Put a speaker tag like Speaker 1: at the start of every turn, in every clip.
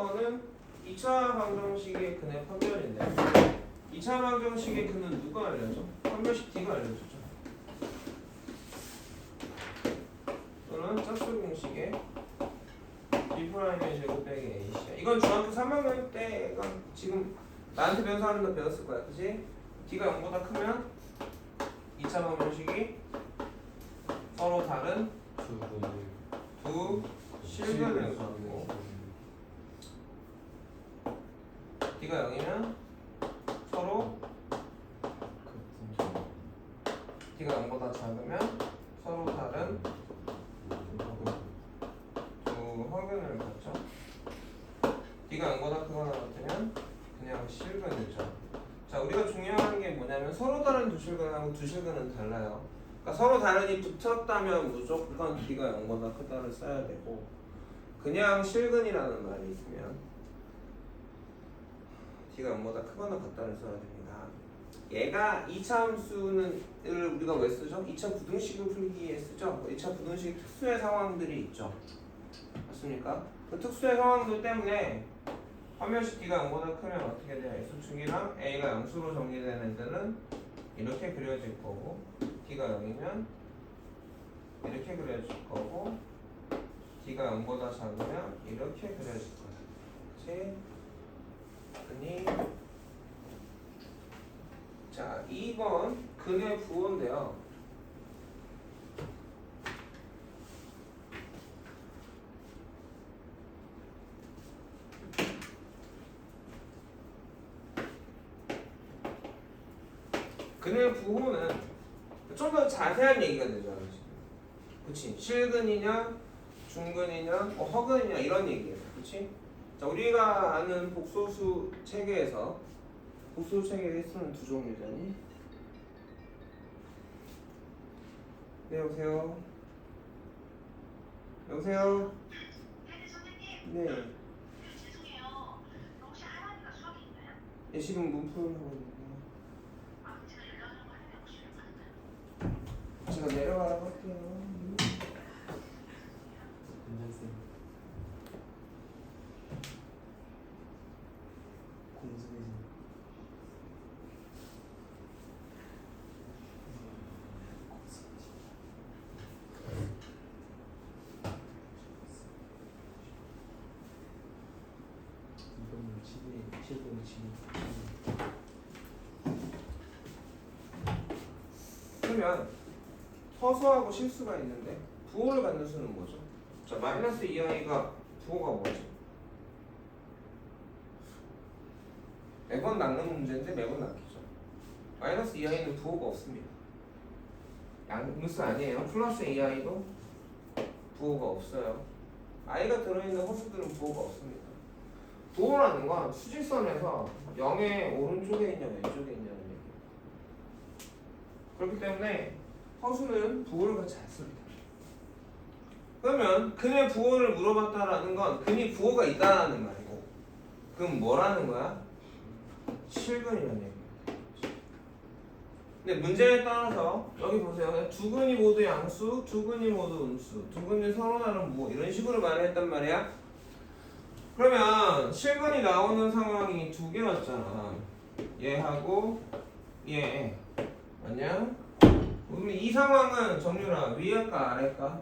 Speaker 1: 이거는 2차 방정식의 근의 판별인데 2차 방정식의 근은 누가 알려줘? 판별식 D가 알려주죠. 또는 짝수 공식의 B'의 제곱 빼기 A씨야. 이건 중학교 3학년 때가 지금 나한테 배운 사람도 배웠을 거야. 그치? D가 0보다 크면 2차 방정식이 서로 다른 두 실근을 갖고 D가 0이면 서로 D가 0보다 작으면 서로 다른 두 확연을 갖죠. D가 0보다 크거나 같으면 그냥 실근이죠. 자, 우리가 중요한 게 뭐냐면 서로 다른 두 실근하고 두 실근은 달라요. 그러니까 서로 다른이 붙었다면 무조건 D가 0보다 크다를 써야 되고 그냥 실근이라는 말이 있으면 D가 0보다 크거나 같다를 써야 됩니다. 얘가 2차 함수는 우리가 왜 쓰죠? 2차 부등식을 풀기에 쓰죠. 2차 부등식 특수의 상황들이 있죠. 맞습니까? 그 특수의 상황들 때문에 판별식 D가 0보다 크면 어떻게 돼요? X축이랑 A가 양수로 정리된 애들은 이렇게 그려질 거고 D가 0이면 이렇게 그려질 거고 D가 0보다 작으면 이렇게 그려질 거야. 그치? 그니 자, 2번 근의 부호인데요. 근의 부호는 좀 더 자세한 얘기가 되죠. 그치? 실근이냐, 중근이냐, 허근이냐 이런 얘기예요. 그치? 자, 우리가 아는 복소수 체계에서 복소수 체계에 쓰는 두 종류잖니? 네, 여보세요? 여보세요? 네.
Speaker 2: 죄송해요. 혹시 할아버지가 수학이 있나요?
Speaker 1: 예, 지금 문풀 하고 있는데
Speaker 2: 제가 연락하는 거 하면 혹시 가능나요?
Speaker 1: 제가 내려가라고 할게요.
Speaker 3: 괜찮습니다. 공수해진 이번 실동
Speaker 1: 그러면 허수하고 실수가 있는데 부호를 갖는 수는 뭐죠? 자, 마이너스 2i가 부호가 뭐죠? 매번 낚는 문제인데 매번 낚이죠. 마이너스 2i는 부호가 없습니다. 양수 아니에요. 플러스 2i도 부호가 없어요. i가 들어있는 허수들은 부호가 없습니다. 부호라는 건 수직선에서 0의 오른쪽에 있냐 왼쪽에 있냐는 얘기예요. 그렇기 때문에 허수는 부호를 같이 안 씁니다. 그러면 근의 부호를 물어봤다라는 건 근이 부호가 있다는 말이고 그럼 뭐라는 거야? 실근이라는 얘기예요. 근데 문제에 따라서 여기 보세요. 두 근이 모두 양수, 두 근이 모두 음수, 두 근이 서로 다른 부호 이런 식으로 말을 했단 말이야. 그러면 실근이 나오는 상황이 두 개였잖아. 얘하고 얘 맞냐? 그럼 이 상황은 정유라 위할까 아래일까?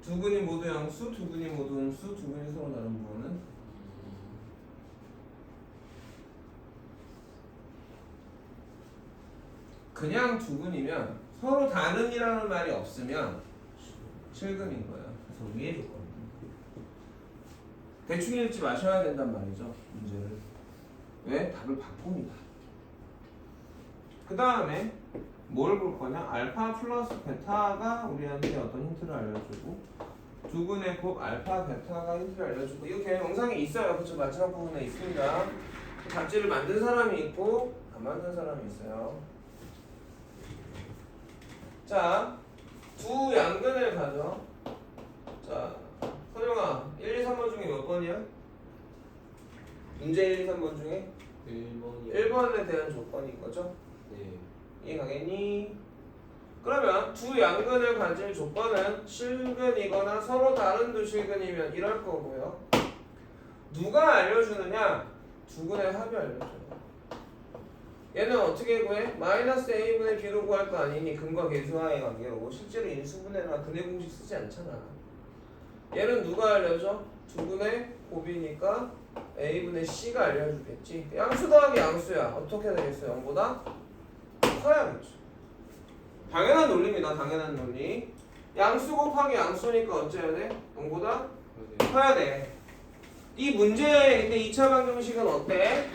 Speaker 1: 두 근이 모두 양수, 두 근이 모두 음수, 두 근이 서로 다른 부호는 그냥 두 근이면 서로 다른이라는 말이 없으면 실근인 거예요. 그래서 위에 줬거든요. 대충 읽지 마셔야 된단 말이죠. 문제를. 왜? 답을 바꿉니다. 그 다음에 뭘 볼 거냐? 알파 플러스 베타가 우리한테 어떤 힌트를 알려주고 두 근의 곱 알파 베타가 힌트를 알려주고 이렇게 영상에 있어요. 그쵸? 마지막 부분에 있습니다. 답지를 만든 사람이 있고 안 만든 사람이 있어요. 자, 두 양근을 가져. 자, 선영아 1, 2, 3번 중에 몇 번이야? 문제 1, 2, 3번 중에
Speaker 3: 1번이
Speaker 1: 1번에 대한 조건인 거죠?
Speaker 3: 네.
Speaker 1: 이해 가겠니? 그러면 두 양근을 가질 조건은 실근이거나 서로 다른 두 실근이면 이럴 거고요. 누가 알려주느냐? 두근의 합이 알려줘요. 얘는 어떻게 구해? 마이너스 a분의 b로 구할 거 아니니 근과 계수와의 관계로 실제로 인수분해나 근의 공식 쓰지 않잖아. 얘는 누가 알려줘? 두근의 곱이니까 a분의 c가 알려주겠지. 양수 더하기 양수야. 어떻게 되겠어? 0보다 커야겠죠. 당연한 논리입니다. 당연한 논리. 양수 곱하기 양수니까 어째야 돼? 0보다 커야 돼. 이 문제의 근데 2차 방정식은 어때?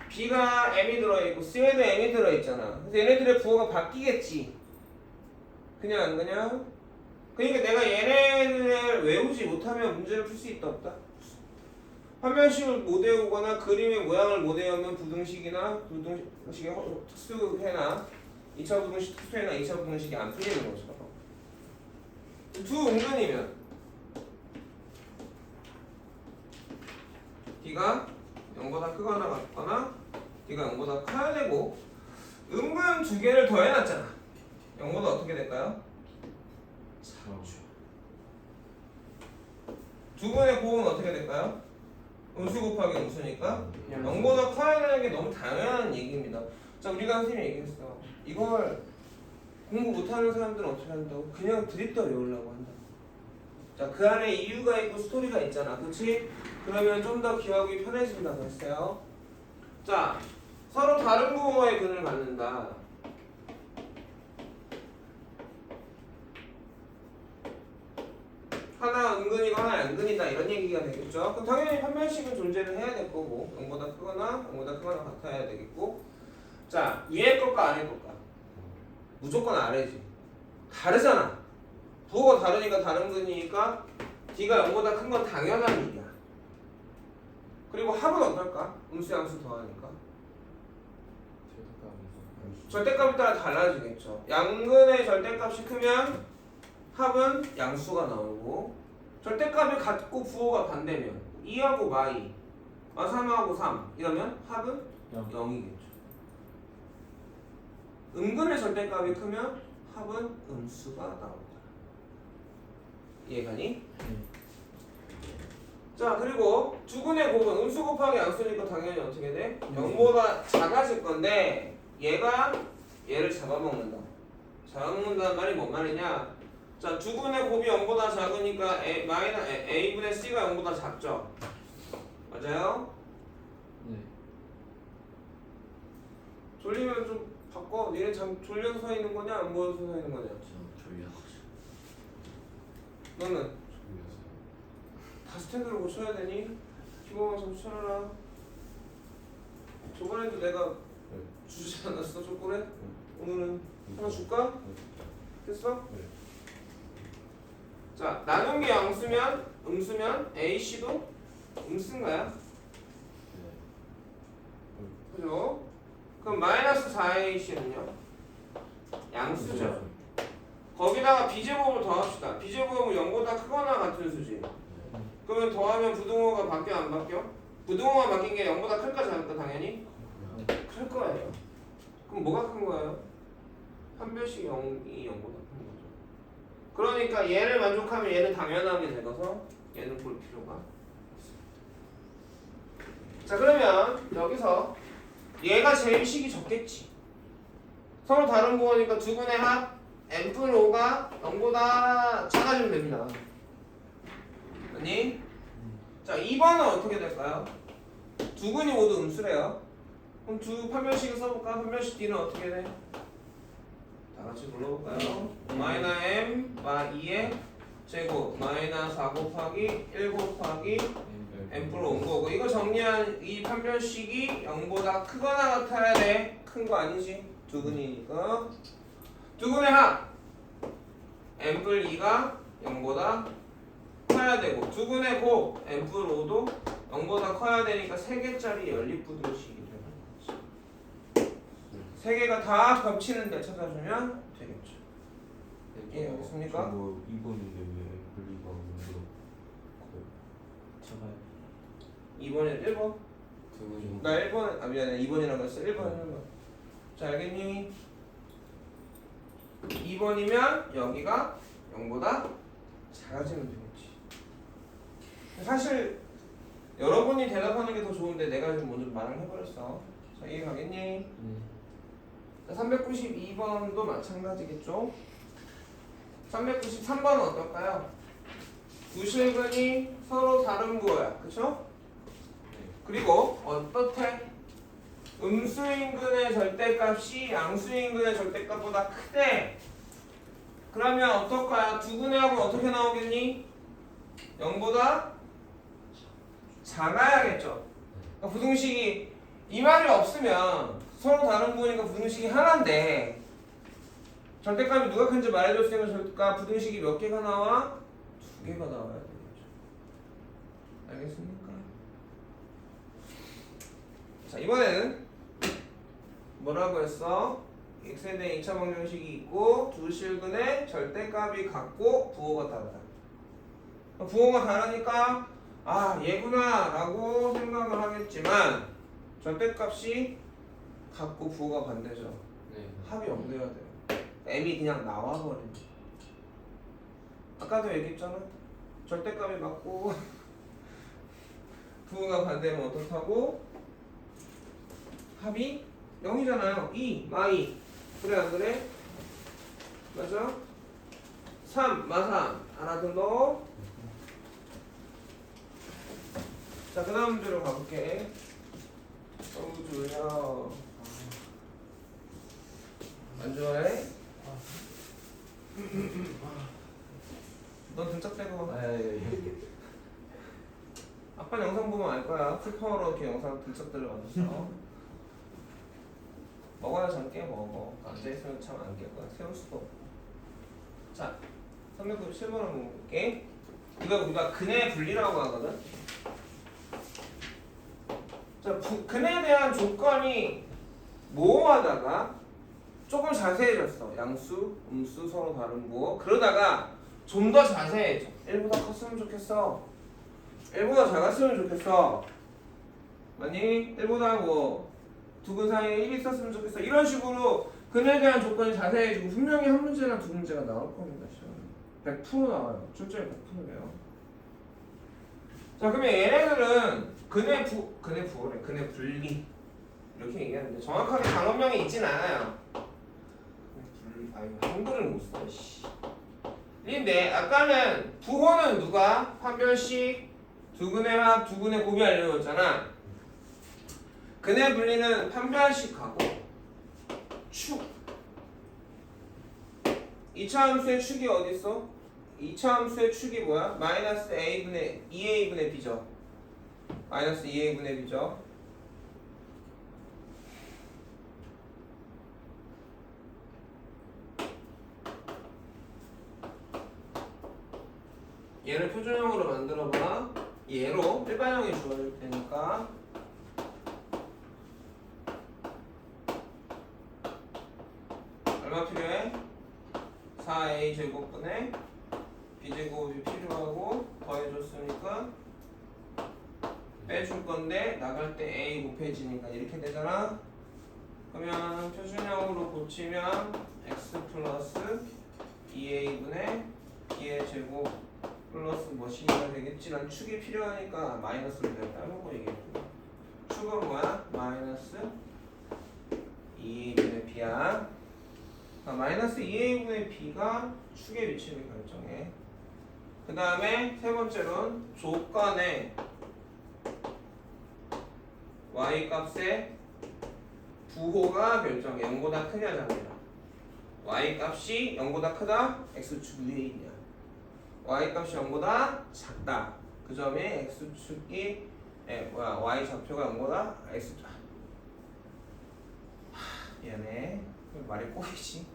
Speaker 1: B가 M이 들어있고 C에도 M이 들어있잖아. 그래서 얘네들의 부호가 바뀌겠지. 그냥 안 그냥? 그러니까 내가 얘네를 외우지 못하면 문제를 풀 수 있다 없다? 판별식을 못 외우거나 그림의 모양을 못 외우면 부등식이나 부등식의 특수해나 2차 부등식 특수해나 2차 부등식이 안 풀리는 거죠. 두 음근이면 D가 0보다 크거나 같거나 D가 0보다 커야 되고 음근 두 개를 더해놨잖아. 0보다 어떻게 될까요? 4죠. 두 분의 곱은 어떻게 될까요? 음수 곱하기 음수니까 0보다 커야 되는 게 너무 당연한 얘기입니다. 자, 우리가 선생님이 얘기했어. 이걸 공부 못하는 사람들은 어떻게 한다고? 그냥 드립다 외우려고 한다. 자, 그 안에 이유가 있고 스토리가 있잖아. 그치? 그러면 좀 더 기억이 편해진다고 했어요. 자, 서로 다른 부호의 근을 갖는다. 하나 은근이고 하나 양근이다 이런 얘기가 되겠죠. 그럼 당연히 판별식은 존재를 해야 될 거고 0보다 크거나 0보다 크거나 같아야 되겠고. 자, 위에 것과 아래 것과 무조건 아래지. 다르잖아. 부호가 다르니까 다른 근이니까 D가 0보다 큰 건 당연한 일이야. 그리고 합은 어떨까? 음수 양수 더하니까 절대값에 따라 달라지겠죠. 양근의 절대값이 크면 합은 양수가 나오고 절대값이 같고 부호가 반대면 2하고 마이 3하고 3 이러면 합은 0이겠죠. 음근의 절대값이 크면 합은 음수가 나온다. 이해가니? 자, 그리고 두근의 곱은 음수 곱하기 양수니까 당연히 어떻게 돼? 0보다 작아질 건데 얘가 얘를 잡아먹는다. 잡아먹는다는 말이 뭔 말이냐? 자, 두근의 곱이 0보다 작으니까 a분의 c가 0보다 작죠? 맞아요?
Speaker 3: 네.
Speaker 1: 졸리면 좀 바꿔. 얘는 졸려서 서 있는 거냐? 안 보여서 서 있는 거냐? 너는? 다 스탠드로 고쳐야 되니? 기본만 좀 쳐라. 저번에도 내가 주지 않았어 초콜릿? 오늘은 하나 줄까? 됐어? 자, 나눈 게 양수면 음수면 AC도 음수인가요? 그죠? 그럼 마이너스 4AC는요? 양수죠. 거기다가 비제곱을 더합시다. 비제곱은 0보다 크거나 같은 수지. 그러면 더하면 부등호가 바뀌어 안 바뀌어? 부등호가 바뀐 게 0보다 클까 작을까 당연히? 클 거예요. 그럼 뭐가 큰 거예요? 판별식 0이 0보다 큰 거죠. 그러니까 얘를 만족하면 얘는 당연하게 되어서 얘는 볼 필요가 없습니다. 자, 그러면 여기서 얘가 제일 식이 적겠지. 서로 다른 부호니까 두근의 합 n플 5가 0보다 작아지면 됩니다. 아니? 자, 2번은 어떻게 될까요? 두근이 모두 음수래요. 그럼 두 판별식을 써볼까? 판별식 D는 어떻게 돼? 다 같이 불러볼까요? 마이너 m 마 2의 제곱 마이너 4 곱하기 1 곱하기 n플 5인 거고, 이거 정리한 이 판별식이 0보다 크거나 같아야 돼. 큰 거 아니지? 두근이니까. 두근의 합 n플 2가 0보다 커야 되고 두근의 곱 n플 5도 0보다 커야 되니까 3개짜리 연립부등식이 되는 거지. 3개가 다 겹치는데 찾아주면 되겠죠. 이해하겠습니까?
Speaker 4: 뭐 2번인데 왜 분리가 문제로
Speaker 3: 저가요.
Speaker 1: 2번에 1번?
Speaker 4: 그거
Speaker 1: 나 1번, 아 미안해 2번이라고 했어. 1번. 자, 알겠니? 2번이면 여기가 0보다 작아지면 되겠지. 사실 여러분이 대답하는 게 더 좋은데 내가 지금 먼저 말을 해버렸어. 자, 이해 가겠니?
Speaker 3: 네.
Speaker 1: 자, 392번도 마찬가지겠죠? 393번은 어떨까요? 두 실근이 서로 다른 부호야. 그쵸? 그리고 어떻대? 음수인근의 절대값이 양수인근의 절대값보다 크대. 그러면 어떨까요? 두 근의 합은 어떻게 나오겠니? 0보다 작아야겠죠. 그러니까 부등식이 이 말이 없으면 서로 다른 부호니까 부등식이 하나인데 절대값이 누가 큰지 말해줬으니까 부등식이 몇 개가 나와? 두 개가 나와야 되겠죠. 알겠습니까? 자, 이번에는 뭐라고 했어? x에 대한 2차 방정식이 있고 두 실근의 절대값이 같고 부호가 다르다. 부호가 다르니까 아 얘구나 라고 생각을 하겠지만 절대값이 같고 부호가 반대죠.
Speaker 4: 네.
Speaker 1: 합이 0 돼야 돼요. m이 그냥 나와버려. 아까도 얘기했잖아. 절대값이 맞고 부호가 반대면 어떻다고? 합이 0이잖아요. 2, 마이. 그래 안 그래? 맞아? 3, 마삼. 알아들어? 자, 그 다음 문제로 가볼게. 어우 졸려. 안 좋아해? 넌 등짝 떼고. 아빠 영상 보면 알 거야. 풀파워로 이렇게 영상 등짝 들어가서. 먹어야 잠깨 먹어. 앉아있으면 참 안 깰 거야. 세울 수도 없고. 자, 397번 한번 볼게. 이거 우리가 근의 분리라고 하거든. 자, 근에 대한 조건이 모호하다가 조금 자세해졌어. 양수, 음수 서로 다른 부호. 그러다가 좀 더 자세해져. 1보다 컸으면 좋겠어. 1보다 작았으면 좋겠어. 아니 1보다 뭐 두 근 사이에 1이 있었으면 좋겠어. 이런 식으로 근에 대한 조건이 자세해지고 분명히 한 문제나 두 문제가 나올 겁니다. 100% 나와요. 출제율 100%예요. 자, 그러면 얘네들은 근의 부호래. 근의 분리 이렇게 얘기하는데 정확하게 단어명이 있진 않아요. 아유 한글을 못 써. 씨. 근데 아까는 부호는 누가 판별식 두 근의 합, 두 근의 곱이 알려줬잖아. 근의 분리는 판별식하고 축. 2차 함수의 축이 어디 있어? 2차 함수의 축이 뭐야? 마이너스 a분의 2a분의 b죠. 마이너스 2a분의 b죠. 얘를 표준형으로 만들어봐. 얘로 일반형이 주어질 테니까 얼마 필요해? 4a 제곱분의 b제곱이 필요하고 더해줬으니까 빼줄 건데 나갈 때 a 곱해지니까 이렇게 되잖아. 그러면 표준형으로 고치면 x 플러스 2a분의 b의 제곱 플러스 뭐시가 되겠지. 난 축이 필요하니까 마이너스를 내가 따놓고 얘기했고 축은 뭐야? 마이너스 2a분의 b야. 마이너스 2a분의 b가 축의 위치를 결정해. 그 다음에 세 번째로는 조건의 y 값의 부호가 결정해. 0보다 크냐 작냐. y 값이 0보다 크다. x축 위에 있냐. y 값이 0보다 작다. 그 점에 x축이 y 좌표가 0보다 x축. 미안해. 말이 꼬이지.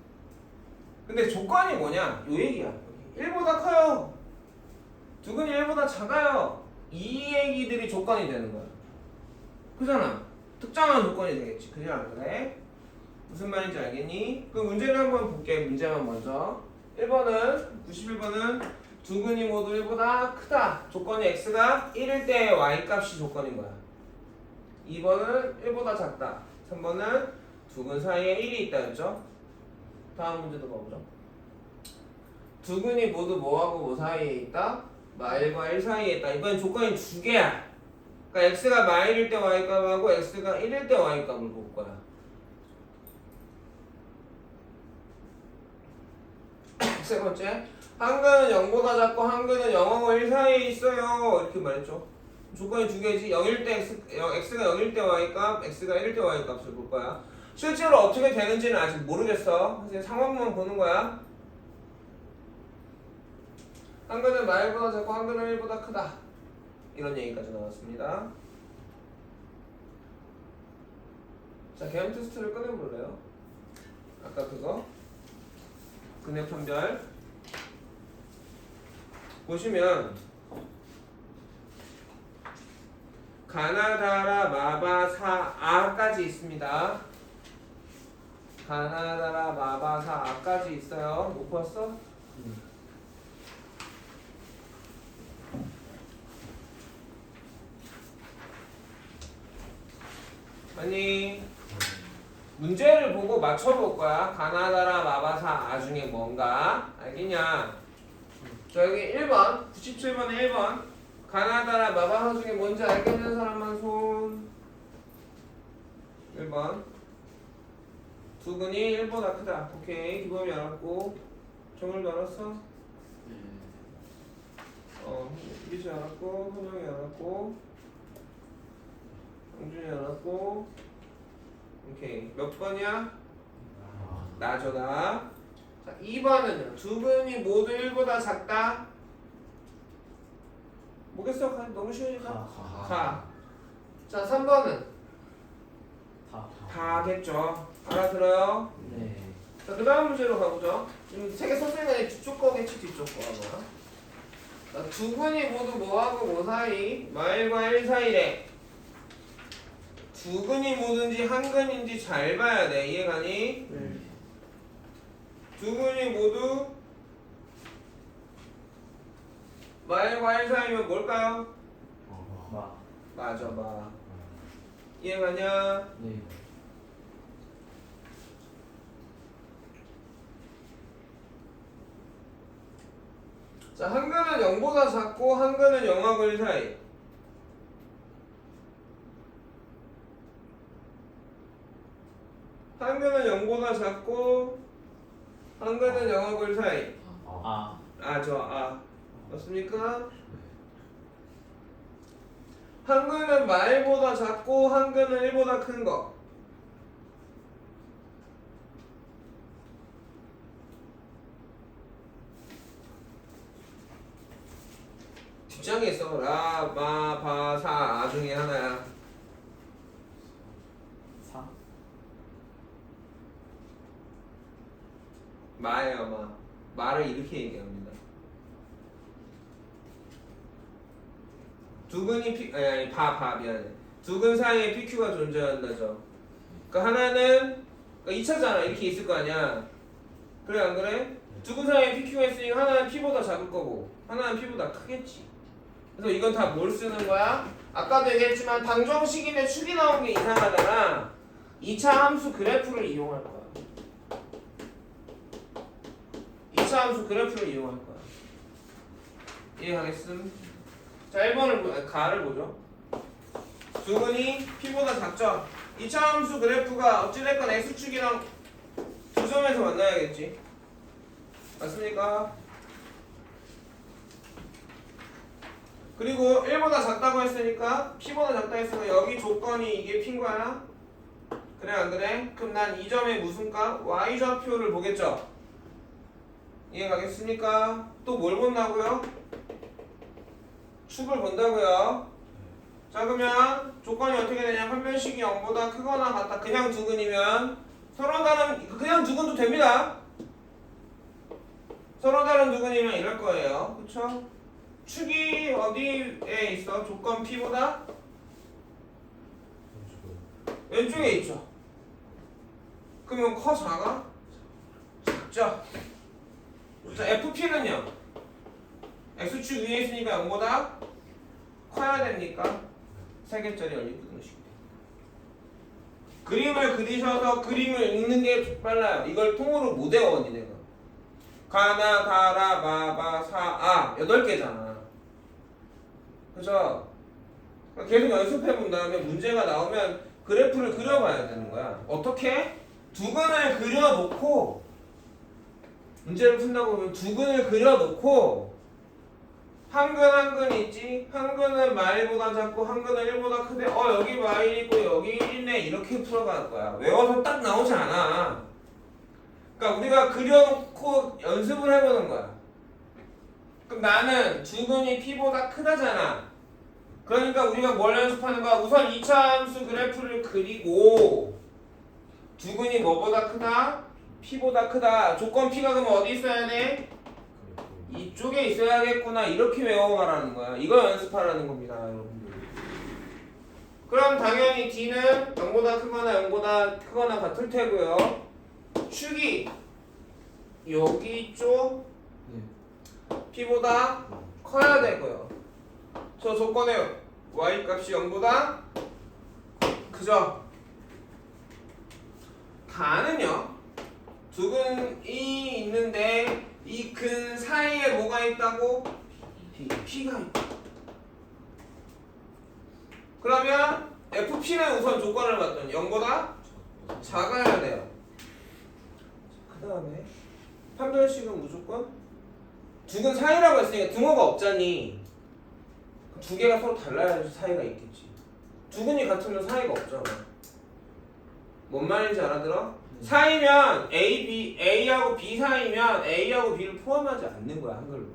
Speaker 1: 근데 조건이 뭐냐? 요 얘기야. 1보다 커요. 두 근이 1보다 작아요. 이 얘기들이 조건이 되는 거야. 그잖아. 특정한 조건이 되겠지. 그지 안 그래? 무슨 말인지 알겠니? 그 문제를 한번 볼게. 문제만 먼저. 1번은 91번은 두 근이 모두 1보다 크다. 조건이 x가 1일 때 y 값이 조건인 거야. 2번은 1보다 작다. 3번은 두 근 사이에 1이 있다 했죠? 다음 문제도 봐보죠. 두 근이 모두 뭐하고 뭐 사이에 있다? 마일과 1 사이에 있다. 이번엔 조건이 두 개야. 그러니까 x가 마일일 때 y값하고 x가 1일 때 y값을 볼 거야. 세 번째, 한 근은 0보다 작고 한 근은 0하고 1 사이에 있어요. 이렇게 말했죠. 조건이 두 개지. 0일 때 x가 0일 때 y값, x가 1일 때 y값을 볼 거야. 실제로 어떻게 되는지는 아직 모르겠어. 그래서 상황만 보는 거야. 한 근은 마일보다 작고 한 근은 1보다 크다. 이런 얘기까지 나왔습니다. 자, 개념 테스트를 꺼내볼래요? 아까 그거 근의 판별 보시면 가나다라 마바사 아까지 있습니다. 가나다라 마바사 아까지 있어요. 못 봤어? 아니 문제를 보고 맞춰볼 거야. 가나다라 마바사 아 중에 뭔가 알겠냐? 자 여기 1번 97번에 1번 가나다라 마바사 중에 뭔지 알겠는 사람만 손. 1번 두 근이 1보다 크다. 오케이. 기범이 알았고 정을도 알았어? 미지 알았고 현영이 알았고 영준이 알았고 오케이. 몇 번이야? 나죠다. 자 2번은요. 두 근이 모두 1보다 작다. 뭐겠어? 너무 쉬우니까 가. 자 3번은 다겠죠. 알아들어요?
Speaker 3: 네.
Speaker 1: 자, 그 다음 문제로 가보죠. 세 개 썼으니까 뒤쪽 거겠지, 뒤쪽 거. 아마. 자, 두 근이 모두 뭐하고 뭐 사이? 마일과 1 사이래. 두 근이 뭐든지 한 근인지 잘 봐야 돼. 이해가니?
Speaker 3: 네.
Speaker 1: 두 근이 모두 마일과 1 사이면 뭘까요? 맞아, 마. 이해가냐?
Speaker 3: 네.
Speaker 1: 자, 한 근은 0보다 작고 한 근은 0하고 1 사이. 한 근은 0보다 작고 한 근은 0하고 1 사이. 맞습니까? 한 근은 마일보다 작고 한 근은 1보다 큰 거. 뒷장에 있어. 라, 마, 바, 사, 아 중에 하나야.
Speaker 3: 4.
Speaker 1: 마예요, 마. 마를 이렇게 얘기합니다. 두 근이 미안해. 두 근 사이에 PQ가 존재한다죠. 그러니까 하나는 2차잖아. 이렇게 있을 거 아니야. 그래 안 그래? 두 근 사이에 PQ가 있으니까 하나는 P보다 작을 거고 하나는 P보다 크겠지. 그래서 이건 다 뭘 쓰는 거야? 아까도 얘기했지만 방정식인데 축이 나온 게 이상하잖아. 2차 함수 그래프를 이용할 거야. 2차 함수 그래프를 이용할 거야. 이해하겠음? 자 1번을 가를 보죠. 두 근이 P보다 작죠? 2차 함수 그래프가 어찌됐건 X축이랑 두 점에서 만나야겠지. 맞습니까? 그리고 1보다 작다고 했으니까 P보다 작다 했으니까 여기 조건이 이게 P인 거야. 그래 안 그래? 그럼 난 이 점의 무슨 값? Y좌표를 보겠죠? 이해가겠습니까? 또 뭘 본다고요? 축을 본다고요. 자 그러면 조건이 어떻게 되냐? 판별식이 0보다 크거나 같다. 그냥 두 근이면 서로 다른 그냥 두 근도 됩니다. 서로 다른 두 근이면 이럴 거예요. 그쵸? 축이 어디에 있어? 조건 P보다? 왼쪽에 있죠. 그러면 커 작아? 작죠? 자 FP는요? X축 위에 있으니까 0보다 커야 됩니까? 3개짜리 연립부등식. 그림을 그리셔서 그림을 읽는 게 빨라요. 이걸 통으로 못 외워 니네가. 가나 다라 마바 사아 8개잖아. 그죠? 계속 연습해 본 다음에 문제가 나오면 그래프를 그려봐야 되는 거야. 어떻게? 두근을 그려놓고 문제를 푼다고 보면 두근을 그려놓고 한 근 한 근 있지? 한 근은 마일보다 작고 한 근은 1보다 큰데 여기 마일 있고 여기 1이네 이렇게 풀어갈 거야. 외워서 딱 나오지 않아. 그러니까 우리가 그려놓고 연습을 해보는 거야. 그럼 나는 두근이 P보다 크다잖아. 그러니까 우리가 뭘 연습하는 거야? 우선 2차 함수 그래프를 그리고 두근이 뭐보다 크다? P보다 크다. 조건 P가 그럼 어디 있어야 돼? 이쪽에 있어야겠구나. 이렇게 외워 말하는 거야. 이거 연습하라는 겁니다, 여러분들. 그럼 당연히 D는 0보다 크거나 0보다 크거나 같을 테고요. 축이 여기 쪽 P보다 커야 되고요. 저 조건에 Y 값이 0보다 그죠? 다는요. 두근이 있는데 이 근 사이에 뭐가 있다고? P가 있다. 그러면 FP는 우선 조건을 봤더니 0보다 작아야 돼요. 그 다음에 판별식은 무조건 두근 사이라고 했으니까 등호가 없잖니. 두 개가 서로 달라야지 사이가 있겠지. 두근이 같으면 사이가 없잖아. 뭔 말인지 알아들어? 사이면 A하고 B 사이면 A하고 B를 포함하지 않는 거야, 한글로.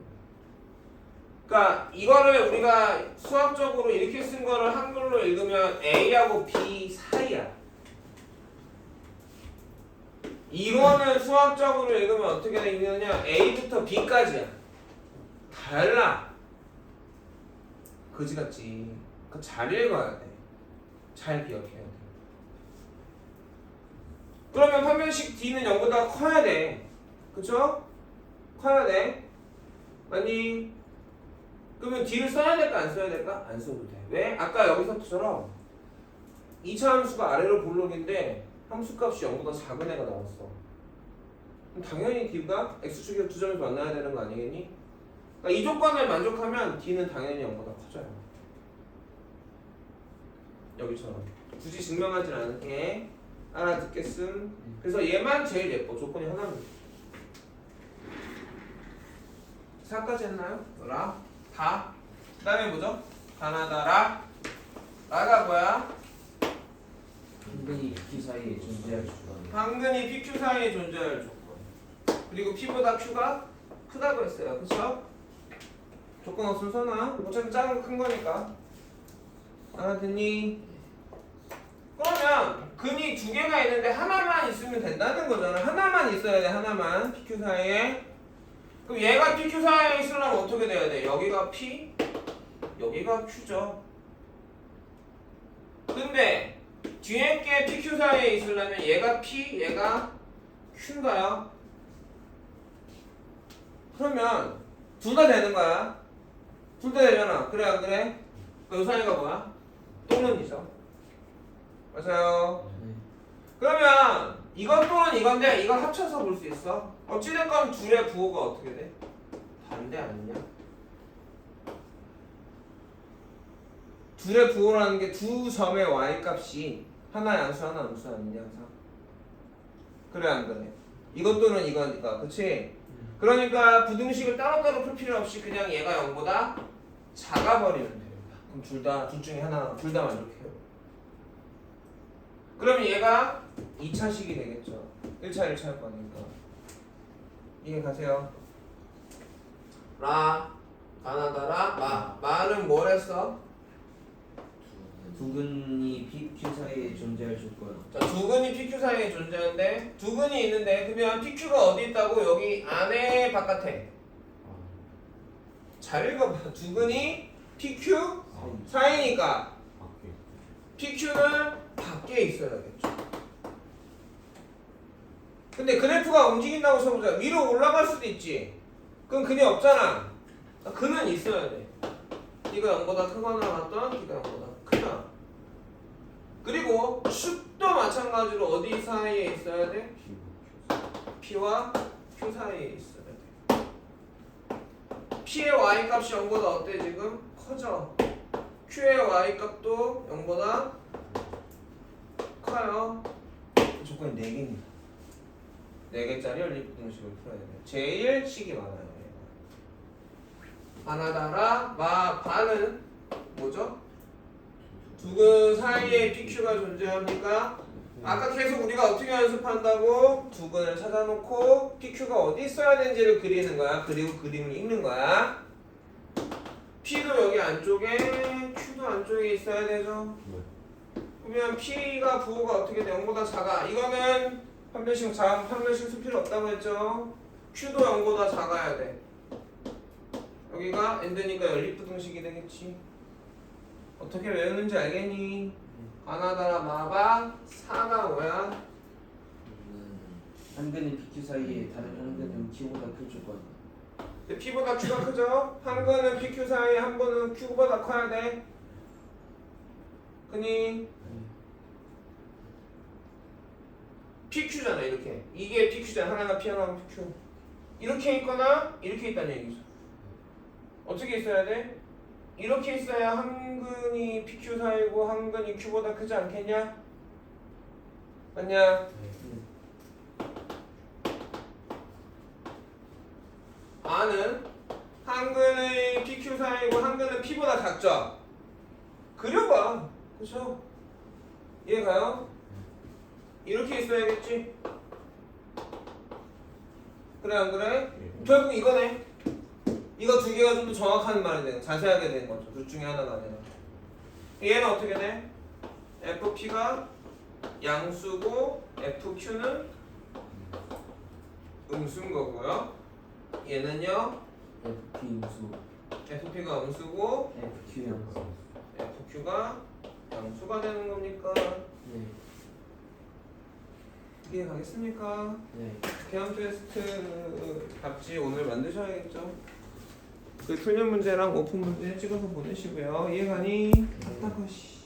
Speaker 1: 그러니까 이거를 우리가 수학적으로 이렇게 쓴 거를 한글로 읽으면 A하고 B 사이야. 이거는 수학적으로 읽으면 어떻게 되느냐? A부터 B까지야. 달라. 그지같지. 그거 잘 읽어야 돼. 잘 기억해야 돼. 그러면 판별식 D는 0보다 커야 돼. 그쵸? 커야 돼. 맞니? 그러면 D를 써야 될까 안 써야 될까? 안 써도 돼. 왜? 아까 여기서처럼 2차 함수가 아래로 볼록인데 함수값이 0보다 작은 애가 나왔어. 그럼 당연히 D가 X축에 두 점에서 만나야 되는 거 아니겠니? 그러니까 이 조건을 만족하면 D는 당연히 0보다 커져요. 여기처럼. 굳이 증명하진 않을게. 알아듣겠음. 그래서 얘만 제일 예뻐. 조건이 하나입니다. 4까지 했나요? 라, 다. 그 다음에 뭐죠? 가나다, 라. 라가 뭐야?
Speaker 4: 한근이 P 사이에 존재할 조건.
Speaker 1: 당근이 PQ 사이에 존재할 조건. 그리고 P보다 Q가 크다고 했어요. 그쵸? 조건 없으면 써놔. 어차피 작은 거 큰 거니까. 알아듣니? 그러면 근이 두 개가 있는데 하나만 있으면 된다는 거잖아. 하나만 있어야 돼. 하나만. PQ 사이에. 그럼 얘가 PQ 사이에 있으려면 어떻게 돼야 돼? 여기가 P, 여기가 Q죠. 근데 뒤에 게 PQ 사이에 있으려면 얘가 P, 얘가 Q인가요? 그러면 둘 다 되는 거야. 둘 다 되잖아. 그래 안 그래? 그 사이가 뭐야? 또는이죠. 맞아요. 그러면 이건 또는 이건데 이거 합쳐서 볼 수 있어. 어찌됐건 둘의 부호가 어떻게 돼? 반대 아니냐? 둘의 부호라는 게 두 점의 y값이 하나 양수 하나 음수 아니냐 항상. 그래 안 그래? 이것 또는 이거니까 그치? 그러니까 부등식을 따로따로 풀 필요 없이 그냥 얘가 0보다 작아버리면 됩니다. 그럼 둘 중에 하나 둘 다 만족해요. 그러면 얘가 2차식이 되겠죠. 1차 1차일 거니까. 이해 가세요. 라, 가나다라, 마. 마는 뭘 했어?
Speaker 4: 두근이 PQ 사이에 존재할 조건.
Speaker 1: 자, 두근이 PQ 사이에 존재하는데 두근이 있는데 그러면 PQ가 어디 있다고? 여기 안에 바깥에. 잘 읽어봐. 두근이 PQ 사이니까
Speaker 4: 밖에.
Speaker 1: PQ는 밖에 있어야겠죠. 근데 그래프가 움직인다고 쳐보자. 위로 올라갈 수도 있지. 그럼 근이 없잖아. 근은 있어야 돼. 이거 0보다 크거나 같던 이거 0보다 크다. 그리고 축도 마찬가지로 어디 사이에 있어야 돼? P와 Q 사이에 있어야 돼. P의 Y 값이 0보다 어때 지금? 커져. Q의 Y 값도 0보다 커요. 조건이 4개입니다. 4개짜리 연립부등식을 풀어야 돼. 제일 식이 많아요. 바나다라 마 바는 뭐죠? 두근 사이에 PQ가 존재합니까? 아까 계속 우리가 어떻게 연습한다고? 두근을 찾아놓고 PQ가 어디 있어야 되는지를 그리는 거야. 그리고 그림을 읽는 거야. P도 여기 안쪽에, Q도 안쪽에 있어야 되죠. 그러면 P가 부호가 어떻게 돼? 0보다 작아. 이거는 판별식 쓸 필요 없다고 했죠. Q도 0보다 작아야 돼. 여기가 엔드니까 연립부등식이 되겠지. 어떻게 외우는지 알겠니? 바나다라 마바 사가 뭐야?
Speaker 4: 한근의 PQ 사이에 다른 한근은 Q보다 큰 조건.
Speaker 1: 근데 P보다 Q가 크죠? 한 근은 PQ 사이에 한 번은 Q보다 커야 돼. 그니 PQ잖아 이렇게. 이게 PQ잖아. 하나가 P 하나가 PQ. 이렇게 있거나 이렇게 있다는 얘기죠. 어떻게 있어야 돼? 이렇게 있어야 한 근이 PQ 사이고 한 근이 Q보다 크지 않겠냐? 맞냐? R는 한 근의 PQ 사이고 한 근은 P보다 작죠? 그려봐. 그쵸? 이해가요? 이렇게 있어야겠지? 그래 안 그래? 결국 이거네. 이거 두 개가 좀 더 정확한 말이 되는, 자세하게 되는 거죠. 둘 중에 하나가 아니라. 얘는 어떻게 돼? FP가 양수고 FQ는 음수인 거고요. 얘는요.
Speaker 4: FP 음수,
Speaker 1: FP가 음수고
Speaker 4: FQ 양수.
Speaker 1: FQ가 양수가 되는 겁니까?
Speaker 3: 네.
Speaker 1: 이해 가겠습니까?
Speaker 3: 네.
Speaker 1: 개헌 테스트 답지 오늘 만드셔야겠죠? 그 풀린 문제랑 오픈 문제 찍어서 보내시고요. 이해가니? 답답하시.